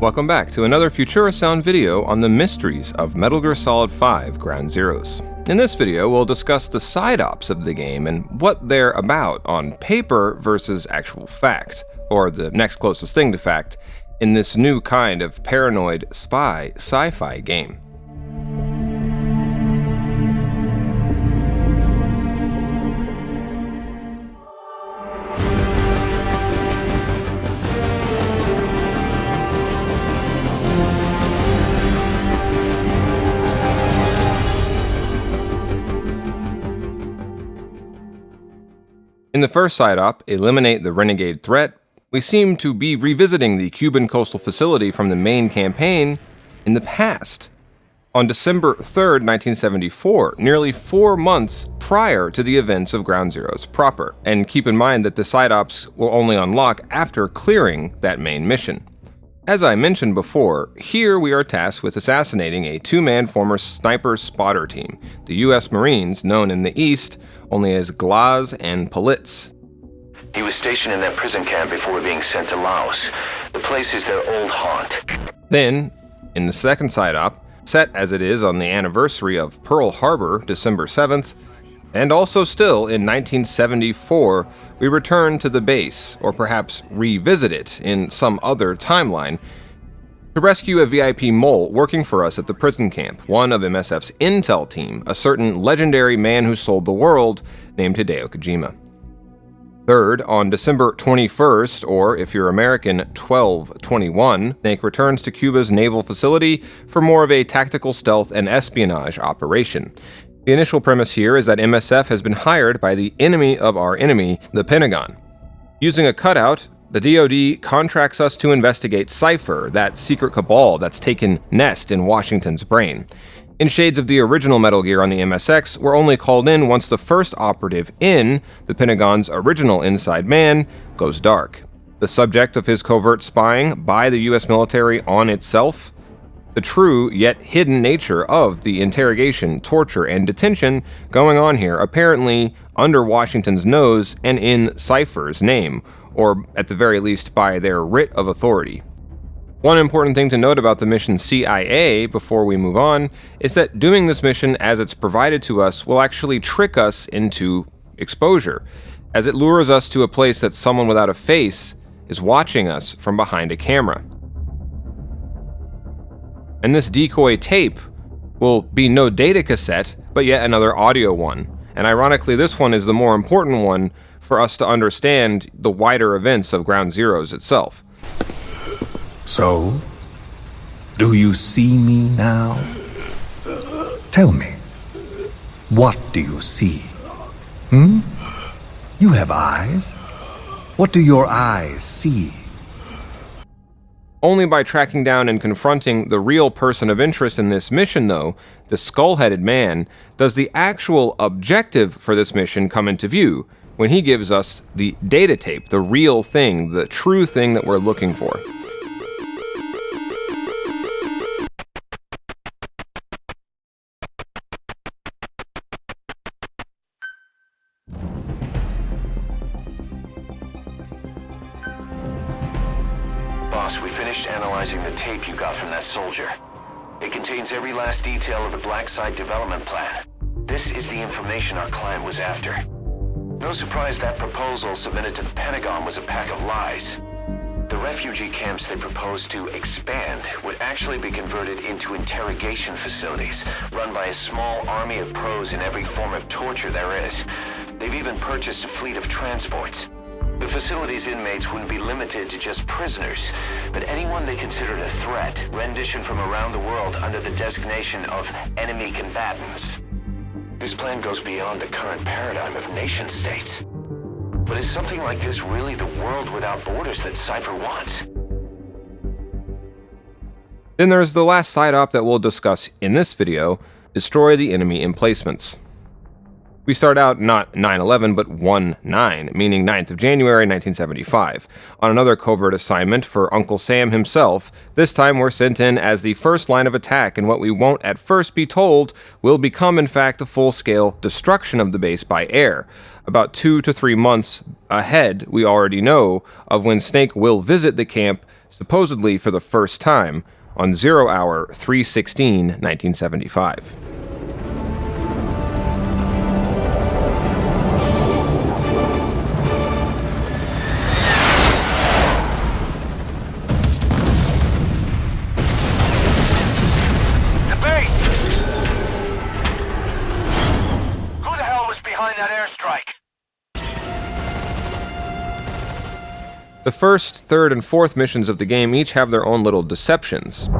Welcome back to another Futura Sound video on the mysteries of Metal Gear Solid 5 Ground Zeroes. In this video, we'll discuss the side ops of the game and what they're about on paper versus actual fact, or the next closest thing to fact, in this new kind of paranoid spy sci-fi game. In the first side op, Eliminate the Renegade Threat, we seem to be revisiting the Cuban coastal facility from the main campaign in the past. On December 3rd, 1974, nearly 4 months prior to the events of Ground Zeroes proper, and keep in mind that the side ops will only unlock after clearing that main mission. As I mentioned before, here we are tasked with assassinating a two-man former sniper spotter team, the US Marines known in the East only as Glaz and Politz. He was stationed in that prison camp before being sent to Laos. The place is their old haunt. Then, in the second side op, set as it is on the anniversary of Pearl Harbor, December 7th, and also still in 1974, we return to the base, or perhaps revisit it in some other timeline, to rescue a VIP mole working for us at the prison camp, one of MSF's intel team, a certain legendary man who sold the world named Hideo Kojima. Third, on December 21st, or if you're American, 12/21, Snake returns to Cuba's naval facility for more of a tactical stealth and espionage operation. The initial premise here is that MSF has been hired by the enemy of our enemy, the Pentagon. Using a cutout, the DoD contracts us to investigate Cypher, that secret cabal that's taken nest in Washington's brain. In shades of the original Metal Gear on the MSX, we're only called in once the first operative in, the Pentagon's original Inside Man, goes dark. The subject of his covert spying by the US military on itself, the true yet hidden nature of the interrogation, torture, and detention going on here, apparently under Washington's nose and in Cypher's name, or at the very least by their writ of authority. One important thing to note about the mission CIA before we move on is that doing this mission as it's provided to us will actually trick us into exposure, as it lures us to a place that someone without a face is watching us from behind a camera. And this decoy tape will be no data cassette, but yet another audio one. And ironically, this one is the more important one for us to understand the wider events of Ground Zeroes itself. So, do you see me now? Tell me, what do you see? You have eyes. What do your eyes see? Only by tracking down and confronting the real person of interest in this mission, though, the skull-headed man, does the actual objective for this mission come into view, when he gives us the data tape, the real thing, the true thing that we're looking for. Boss, we finished analyzing the tape you got from that soldier. It contains every last detail of the Black Site development plan. This is the information our client was after. No surprise that proposal submitted to the Pentagon was a pack of lies. The refugee camps they proposed to expand would actually be converted into interrogation facilities, run by a small army of pros in every form of torture there is. They've even purchased a fleet of transports. The facility's inmates wouldn't be limited to just prisoners, but anyone they considered a threat, rendition from around the world under the designation of enemy combatants. This plan goes beyond the current paradigm of nation-states. But is something like this really the world without borders that Cypher wants? Then there's the last side op that we'll discuss in this video, destroy the enemy emplacements. We start out not 9/11, but 1/9, meaning 9th of January 1975, on another covert assignment for Uncle Sam himself. This time we're sent in as the first line of attack, and what we won't at first be told will become in fact a full-scale destruction of the base by air. About 2 to 3 months ahead, we already know of when Snake will visit the camp supposedly for the first time, on 0 hour 3/16/1975. The first, third, and fourth missions of the game each have their own little deceptions.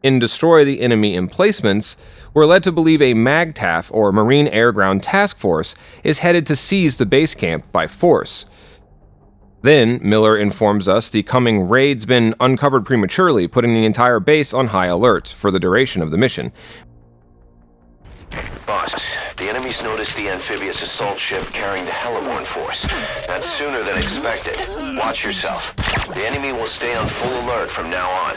In Destroy the Enemy Emplacements, we're led to believe a MAGTAF, or Marine Air Ground Task Force, is headed to seize the base camp by force. Then, Miller informs us the coming raid's been uncovered prematurely, putting the entire base on high alert for the duration of the mission. Boss, the enemies noticed the amphibious assault ship carrying the heliborne force. That's sooner than expected. Watch yourself. The enemy will stay on full alert from now on.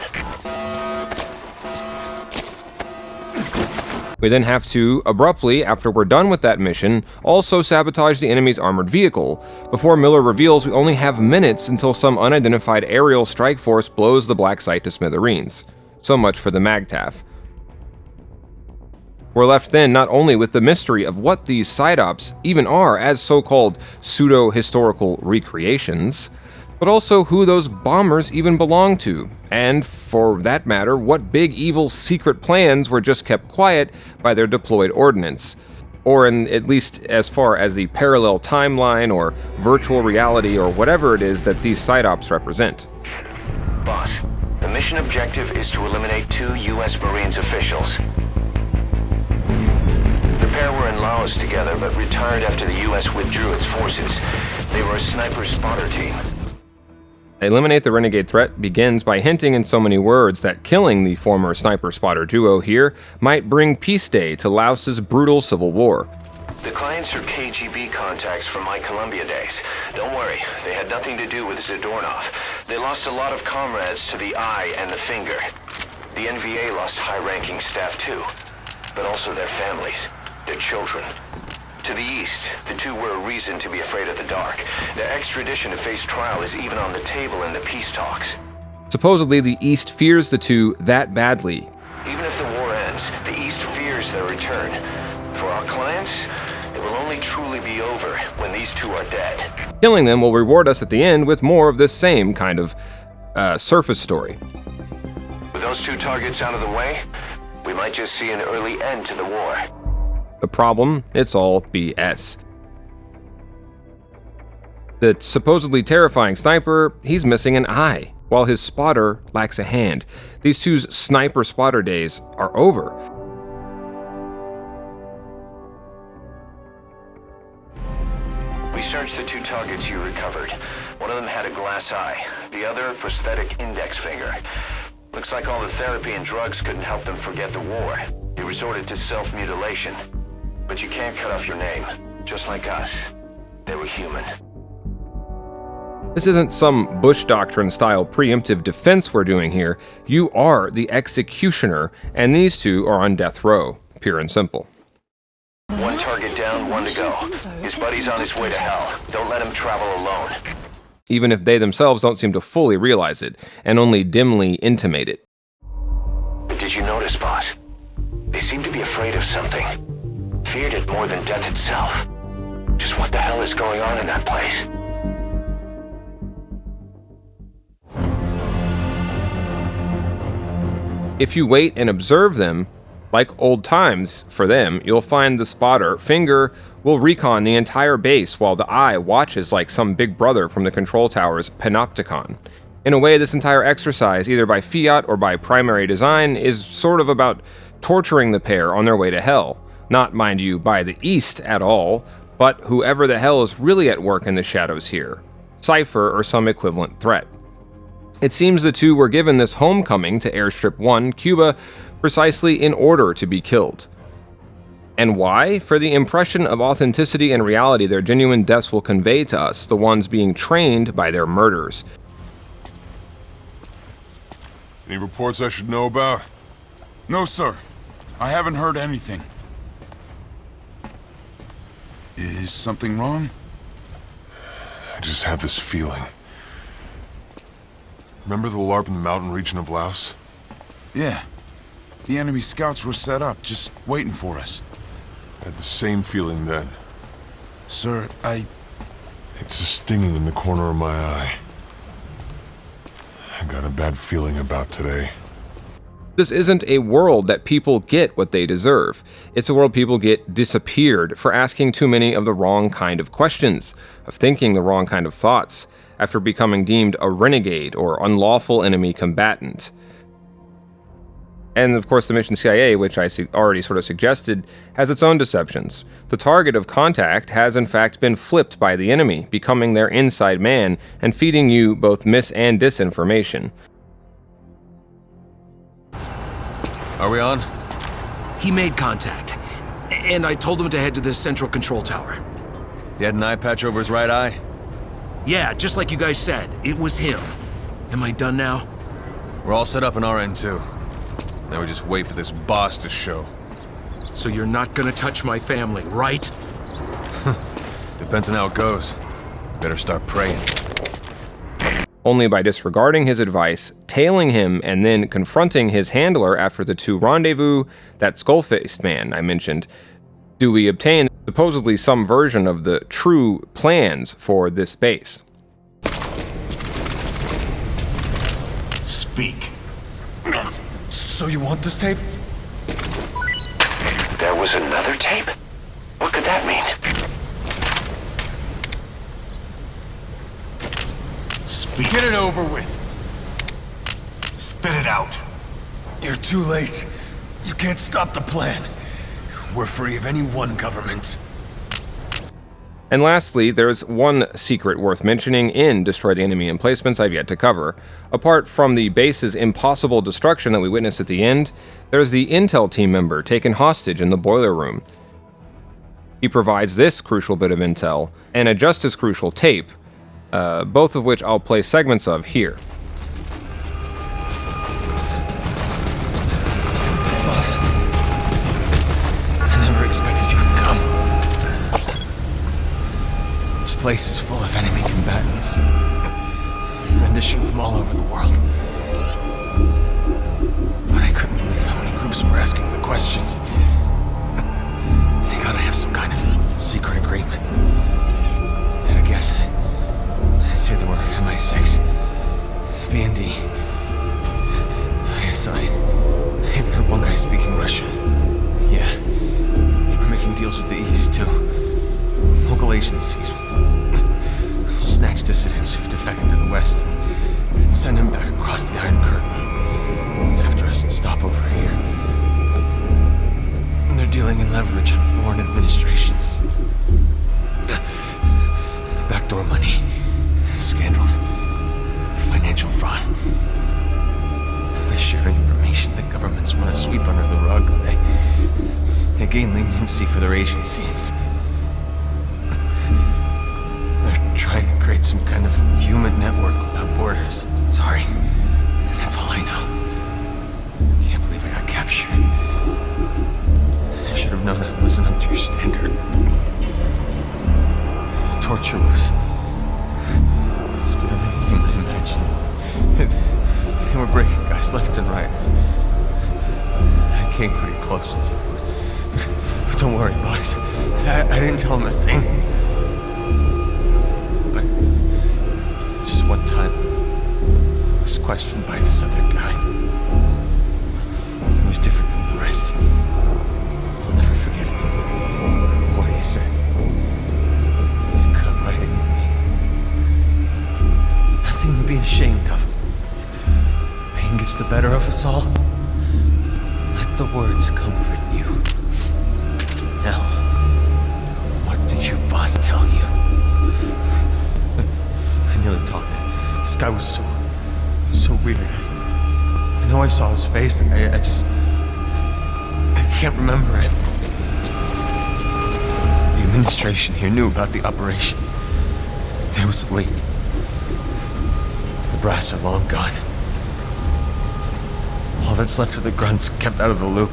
We then have to, abruptly, after we're done with that mission, also sabotage the enemy's armored vehicle, before Miller reveals we only have minutes until some unidentified aerial strike force blows the black site to smithereens. So much for the MAGTAF. We're left then not only with the mystery of what these side ops even are as so-called pseudo-historical recreations, but also who those bombers even belong to, and, for that matter, what big evil secret plans were just kept quiet by their deployed ordnance, or in at least as far as the parallel timeline or virtual reality or whatever it is that these side ops represent. Boss, the mission objective is to eliminate 2 U.S. Marines officials. The pair were in Laos together, but retired after the U.S. withdrew its forces. They were a sniper spotter team. Eliminate the renegade threat begins by hinting in so many words that killing the former sniper spotter duo here might bring peace day to Laos's brutal civil war. The clients are KGB contacts from my Columbia days. Don't worry, they had nothing to do with Zadornov. They lost a lot of comrades to the eye and the finger. The NVA lost high-ranking staff too, but also their families, their children. To the east, the 2 were a reason to be afraid of the dark. Their extradition to face trial is even on the table in the peace talks. Supposedly, the East fears the 2 that badly. Even if the war ends, the East fears their return. For our clients, it will only truly be over when these 2 are dead. Killing them will reward us at the end with more of this same kind of surface story. With those 2 targets out of the way, we might just see an early end to the war. The problem? It's all BS. The supposedly terrifying sniper, he's missing an eye, while his spotter lacks a hand. These 2's sniper spotter days are over. We searched the 2 targets you recovered. One of them had a glass eye, the other a prosthetic index finger. Looks like all the therapy and drugs couldn't help them forget the war. They resorted to self-mutilation. But you can't cut off your name. Just like us. They were human. This isn't some Bush Doctrine-style preemptive defense we're doing here. You are the executioner, and these 2 are on death row. Pure and simple. 1 target down, 1 to go. His buddy's on his way to hell. Don't let him travel alone. Even if they themselves don't seem to fully realize it, and only dimly intimate it. But did you notice, boss? They seem to be afraid of something. Feared it more than death itself. Just what the hell is going on in that place? If you wait and observe them, like old times for them, you'll find the spotter, Finger, will recon the entire base while the Eye watches like some big brother from the control tower's panopticon. In a way, this entire exercise, either by fiat or by primary design, is sort of about torturing the pair on their way to hell. Not, mind you, by the East at all, but whoever the hell is really at work in the shadows here. Cypher or some equivalent threat. It seems the 2 were given this homecoming to Airstrip 1, Cuba, precisely in order to be killed. And why? For the impression of authenticity and reality their genuine deaths will convey to us, the ones being trained by their murders. Any reports I should know about? No, sir. I haven't heard anything. Is something wrong? I just have this feeling. Remember the LARP in the mountain region of Laos? Yeah. The enemy scouts were set up, just waiting for us. I had the same feeling then. Sir, It's a stinging in the corner of my eye. I got a bad feeling about today. This isn't a world that people get what they deserve. It's a world people get disappeared for asking too many of the wrong kind of questions, of thinking the wrong kind of thoughts, after becoming deemed a renegade or unlawful enemy combatant. And of course, the mission CIA, which I already sort of suggested, has its own deceptions. The target of contact has in fact been flipped by the enemy, becoming their inside man and feeding you both mis- and disinformation. Are we on? He made contact, and I told him to head to the central control tower. He had an eye patch over his right eye? Yeah, just like you guys said, it was him. Am I done now? We're all set up on our end, too. Now we just wait for this boss to show. So you're not gonna touch my family, right? Depends on how it goes. Better start praying. Only by disregarding his advice, tailing him, and then confronting his handler after the two rendezvous, that skull-faced man I mentioned, do we obtain supposedly some version of the true plans for this base. speak. So you want this tape? There was another tape? What could that mean? Speak. Get it over with. Spit it out. You're too late. You can't stop the plan. We're free of any one government. And lastly, there's one secret worth mentioning in Destroy the Enemy Emplacements I've yet to cover. Apart from the base's impossible destruction that we witnessed at the end, there's the intel team member taken hostage in the boiler room. He provides this crucial bit of intel, and a just as crucial tape, both of which I'll play segments of here. Boss, I never expected you to come. This place is full of enemy combatants. Rendition from all over the world. But I couldn't believe how many groups were asking the questions. They gotta have some kind of secret agreement. And I guess I'd say there were MI6, BND, ISI. I even heard one guy speaking Russian. Yeah, they were making deals with the East too. Local agencies will snatch dissidents who've defected to the West and send them back across the Iron Curtain after us and stop over here. And they're dealing in leverage on foreign administrations. Backdoor money, scandals, financial fraud. By sharing information that governments want to sweep under the rug, they gain leniency for their agencies. They're trying to create some kind of human network without borders. Sorry, that's all I know. Can't believe I got captured. I should have known I wasn't up to your standard. The torture was beyond anything I imagined. They were breaking guys left and right. I came pretty close. But don't worry, boys. I didn't tell them a thing. But just one time, I was questioned by this other guy. He was different from the rest. I'll never forget what he said. He cut right into me. Nothing to be ashamed of. Pain gets the better of us all. Let the words comfort you. Now, what did your boss tell you? I nearly talked. This guy was so weird. I know I saw his face. I can't remember it. The administration here knew about the operation. There was a leak. The brass are long gone. All that's left of the grunts kept out of the loop.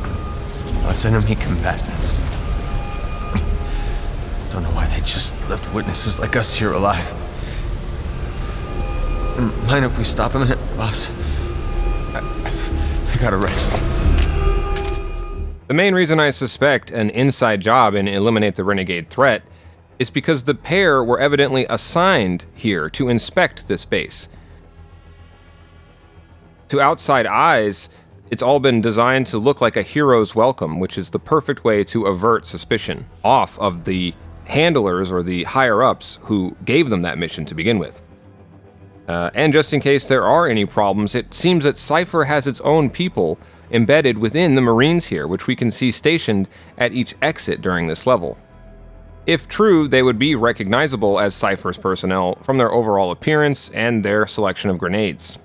Us enemy combatants. Don't know why they just left witnesses like us here alive. Mind if we stop a minute, boss? I gotta rest. The main reason I suspect an inside job in Eliminate the Renegade threat is because the pair were evidently assigned here to inspect this base. To outside eyes, it's all been designed to look like a hero's welcome, which is the perfect way to avert suspicion off of the handlers or the higher-ups who gave them that mission to begin with. And just in case there are any problems, it seems that Cypher has its own people embedded within the Marines here, which we can see stationed at each exit during this level. If true, they would be recognizable as Cypher's personnel from their overall appearance and their selection of grenades.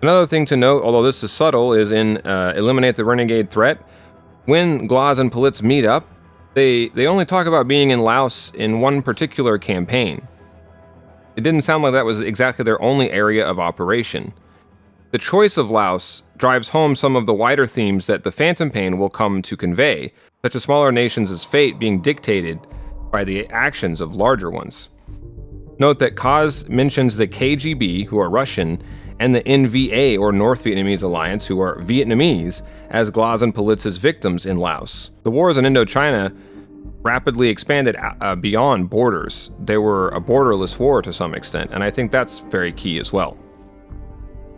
Another thing to note, although this is subtle, is in Eliminate the Renegade threat, when Glaz and Politz meet up, they only talk about being in Laos in one particular campaign. It didn't sound like that was exactly their only area of operation. The choice of Laos drives home some of the wider themes that the Phantom Pain will come to convey, such as smaller nations' fate being dictated by the actions of larger ones. Note that Kaz mentions the KGB, who are Russian, and the NVA, or North Vietnamese Alliance, who are Vietnamese, as Glaz and Politz's victims in Laos. The wars in Indochina rapidly expanded beyond borders. They were a borderless war to some extent, and I think that's very key as well.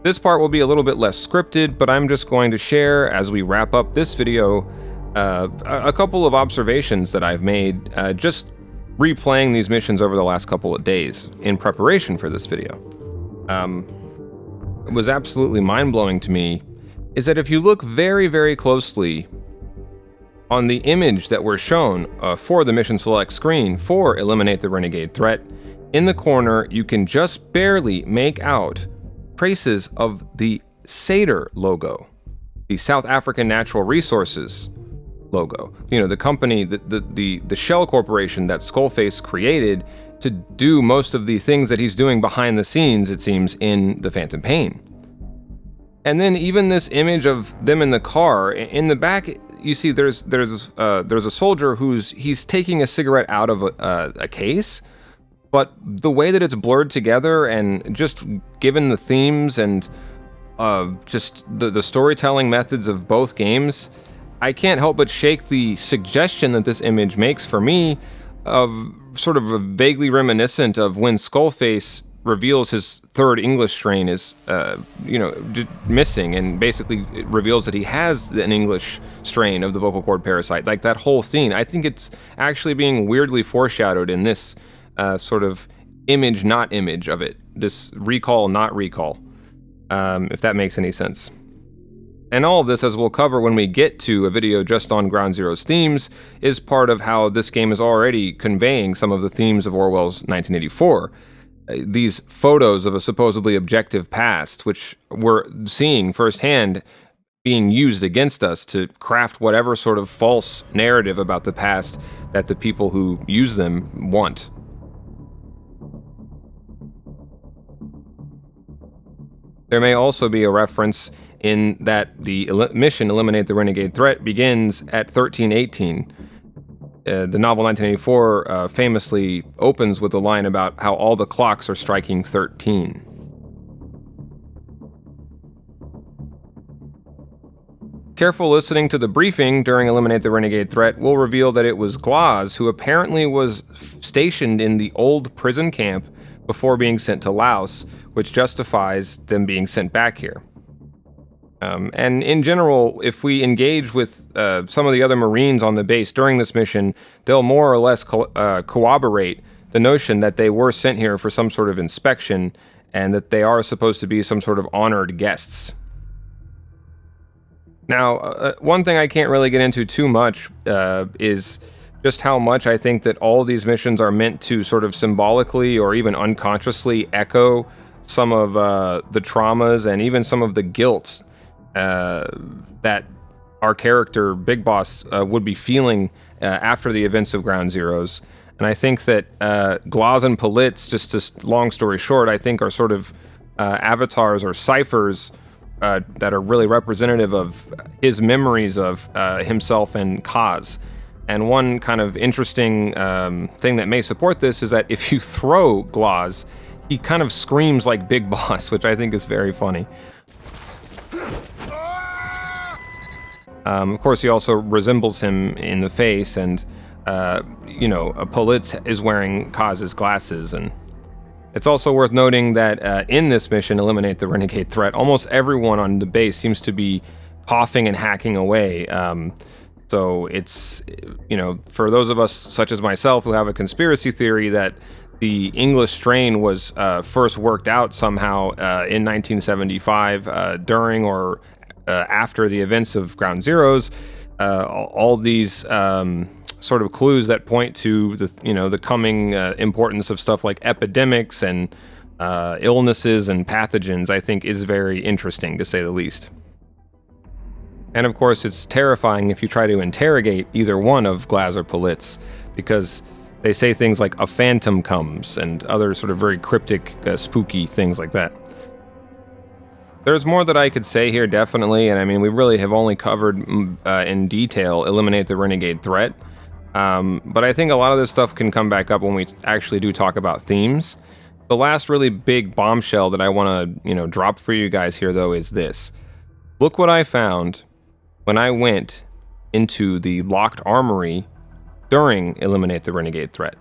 This part will be a little bit less scripted, but I'm just going to share, as we wrap up this video, a couple of observations that I've made just replaying these missions over the last couple of days in preparation for this video. It was absolutely mind-blowing to me is that if you look very, very closely on the image that we're shown for the mission select screen for Eliminate the Renegade threat, in the corner you can just barely make out traces of the SADR logo, the South African Natural Resources logo. You know, the company, the shell corporation that Skullface created to do most of the things that he's doing behind the scenes, it seems, in the Phantom Pain. And then even this image of them in the car, in the back, you see there's a soldier he's taking a cigarette out of a case, but the way that it's blurred together and just given the themes and just the storytelling methods of both games, I can't help but shake the suggestion that this image makes for me of sort of a vaguely reminiscent of when Skullface reveals his third English strain is, missing, and basically it reveals that he has an English strain of the vocal cord parasite. Like that whole scene, I think it's actually being weirdly foreshadowed in this sort of image, not image of it. This recall, not recall, if that makes any sense. And all of this, as we'll cover when we get to a video just on Ground Zero's themes, is part of how this game is already conveying some of the themes of Orwell's 1984. These photos of a supposedly objective past, which we're seeing firsthand being used against us to craft whatever sort of false narrative about the past that the people who use them want. There may also be a reference in that the mission Eliminate the Renegade threat begins at 1318. The novel 1984 famously opens with a line about how all the clocks are striking 13. Careful listening to the briefing during Eliminate the Renegade threat will reveal that it was Glaz who apparently was stationed in the old prison camp before being sent to Laos, which justifies them being sent back here. And in general, if we engage with some of the other Marines on the base during this mission, they'll more or less corroborate the notion that they were sent here for some sort of inspection and that they are supposed to be some sort of honored guests. Now, one thing I can't really get into too much is just how much I think that all these missions are meant to sort of symbolically or even unconsciously echo some of the traumas and even some of the guilt that our character, Big Boss, would be feeling after the events of Ground Zeroes. And I think that Glaz and Politz, just long story short, I think are sort of avatars or ciphers that are really representative of his memories of himself and Kaz. And one kind of interesting thing that may support this is that if you throw Glaz, he kind of screams like Big Boss, which I think is very funny. Of course, he also resembles him in the face, and, you know, Politz is wearing Kaz's glasses. And it's also worth noting that in this mission, Eliminate the Renegade Threat, almost everyone on the base seems to be coughing and hacking away. So it's, you know, for those of us such as myself who have a conspiracy theory that the English strain was first worked out somehow in 1975 during or after the events of Ground Zeroes, all these sort of clues that point to the, you know, the coming importance of stuff like epidemics and illnesses and pathogens, I think is very interesting, to say the least. And of course, it's terrifying if you try to interrogate either one of Glaz or Politz, because they say things like "a phantom comes" and other sort of very cryptic, spooky things like that. There's more that I could say here, definitely, and I mean, we really have only covered in detail Eliminate the Renegade Threat, but I think a lot of this stuff can come back up when we actually do talk about themes. The last really big bombshell that I want to, you know, drop for you guys here, though, is this. Look what I found when I went into the locked armory during Eliminate the Renegade Threat.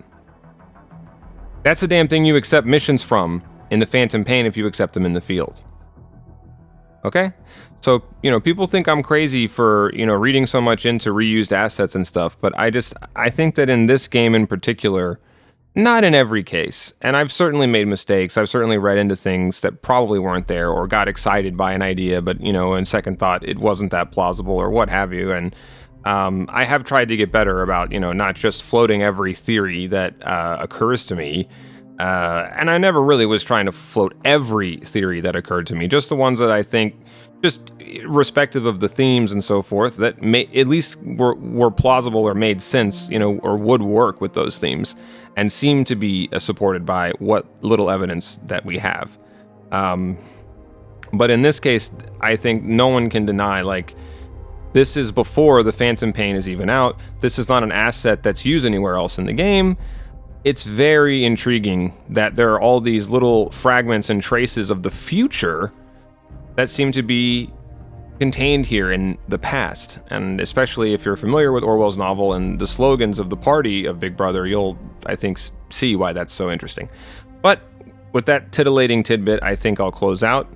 That's the damn thing you accept missions from in the Phantom Pain if you accept them in the field. Okay? So, you know, people think I'm crazy for, you know, reading so much into reused assets and stuff, but I think that in this game in particular, not in every case, and I've certainly made mistakes, I've certainly read into things that probably weren't there, or got excited by an idea, but, you know, in second thought, it wasn't that plausible, or what have you, and I have tried to get better about, you know, not just floating every theory that occurs to me, and I never really was trying to float every theory that occurred to me, just the ones that I think, just respective of the themes and so forth, that at least were plausible or made sense, you know, or would work with those themes, and seem to be supported by what little evidence that we have. But in this case, I think no one can deny, like, this is before the Phantom Pain is even out. This is not an asset that's used anywhere else in the game. It's very intriguing that there are all these little fragments and traces of the future that seem to be contained here in the past. And especially if you're familiar with Orwell's novel and the slogans of the party of Big Brother, you'll, I think, see why that's so interesting. But with that titillating tidbit, I think I'll close out.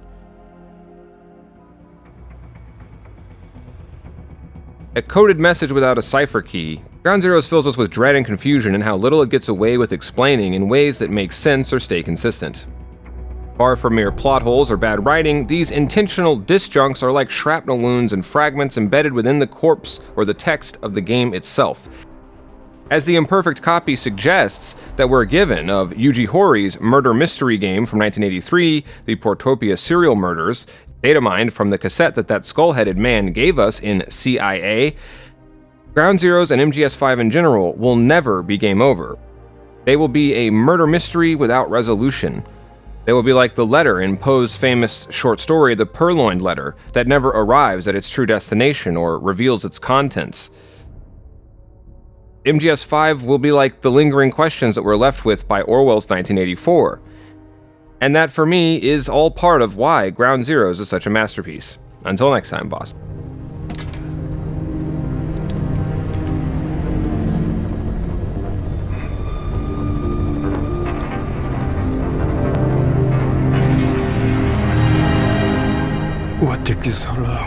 A coded message without a cipher key. Ground Zeroes fills us with dread and confusion in how little it gets away with explaining in ways that make sense or stay consistent. Far from mere plot holes or bad writing, these intentional disjuncts are like shrapnel wounds and fragments embedded within the corpse or the text of the game itself. As the imperfect copy suggests that we're given of Yuji Horii murder mystery game from 1983, the Portopia serial murders, data mined from the cassette that skull-headed man gave us in CIA, Ground Zeroes and MGS5 in general will never be game over. They will be a murder mystery without resolution. They will be like the letter in Poe's famous short story, The Purloined Letter, that never arrives at its true destination or reveals its contents. MGS5 will be like the lingering questions that we're left with by Orwell's 1984. And that, for me, is all part of why Ground Zeroes is such a masterpiece. Until next time, boss. What took you so long?